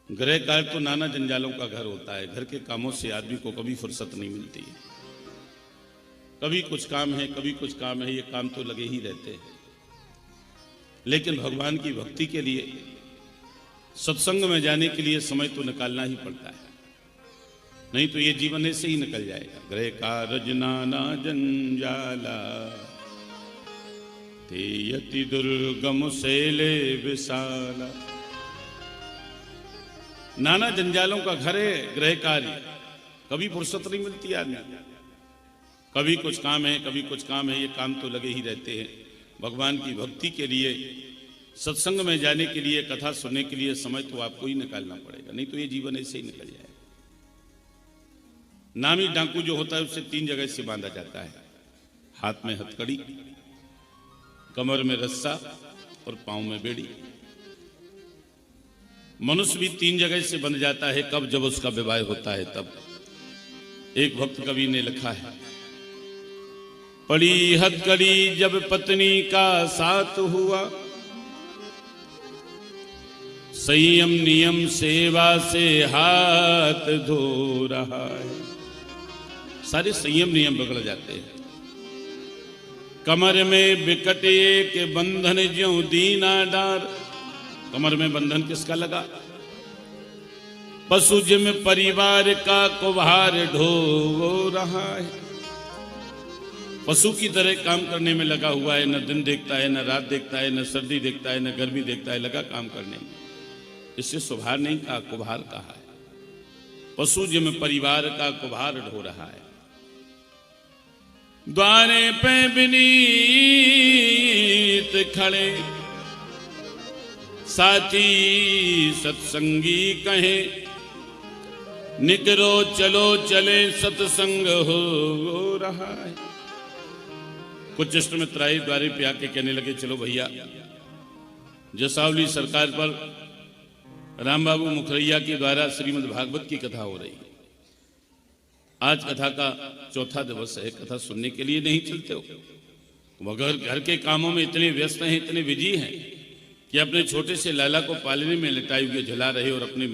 गृह कार्य तो नाना जंजालों का घर होता है। घर के कामों से आदमी को कभी फुर्सत नहीं मिलती है। कभी कुछ काम है, कभी कुछ काम है, ये काम तो लगे ही रहते हैं। लेकिन भगवान की भक्ति के लिए, सत्संग में जाने के लिए समय तो निकालना ही पड़ता है, नहीं तो ये जीवन ऐसे ही निकल जाएगा। गृह कार्य नाना जंजाला ते यति दुर्गम शैले विशाला। नाना जंजालों का घर है गृह कार्य, कभी फुर्सत नहीं मिलती आदमी। कभी कुछ काम है, कभी कुछ काम है, ये काम तो लगे ही रहते हैं। भगवान की भक्ति के लिए, सत्संग में जाने के लिए, कथा सुनने के लिए समय तो आपको ही निकालना पड़ेगा, नहीं तो ये जीवन ऐसे ही निकल जाएगा। नामी डाकू जो होता है उसे 3 जगह से बांधा जाता है। हाथ में हथकड़ी, कमर में रस्सा और पांव में बेड़ी। मनुष्य भी 3 जगह से बंध जाता है। कब? जब उसका विवाह होता है तब। एक भक्त कवि ने लिखा है, पड़ी हथकड़ी जब पत्नी का साथ हुआ, संयम नियम सेवा से हाथ धो रहा है। सारे संयम नियम बिगड़ जाते हैं। कमर में बिकट एक बंधन ज्यों दीना डार। कमर में बंधन किसका लगा? पशु जिम परिवार का कुम्हार ढो रहा है। पशु की तरह काम करने में लगा हुआ है, न दिन देखता है, न रात देखता है, न सर्दी देखता है, न गर्मी देखता है, लगा काम करने में। इससे सुभार नहीं कहा, कुम्हार कहा है। पशु जिम परिवार का कुम्हार ढो रहा है। द्वारे पे विनीत खड़े साथी सत्संगी कहे, निकरो चलो चले सत्संग हो रहा है। कुछ इष्ट मित्र आए द्वारे पे आके कहने लगे, चलो भैया, जसावली सरकार पर राम बाबू मुखरैया के द्वारा श्रीमद् भागवत की कथा हो रही है। आज कथा का 4था दिवस है। कथा सुनने के लिए नहीं चलते हो? मगर घर के कामों में इतने व्यस्त हैं, इतने बिजी हैं कि अपने छोटे से लाला को पालने में लिटाए हुए झुला रहे और अपने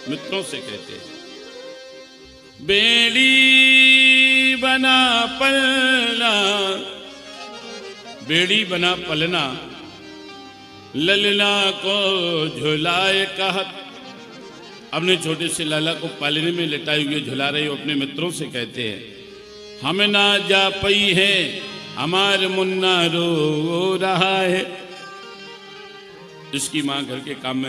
मित्रों से कहते हैं, बेड़ी बना पलना, बेड़ी बना पलना, ललना को झुलाए कहत। अपने छोटे से लाला को पालने में लिटाए हुए झुला रहे हो अपने मित्रों से कहते हैं, हम ना जा पई है, हमारे मुन्ना रो रहा है। इसकी मां घर के काम में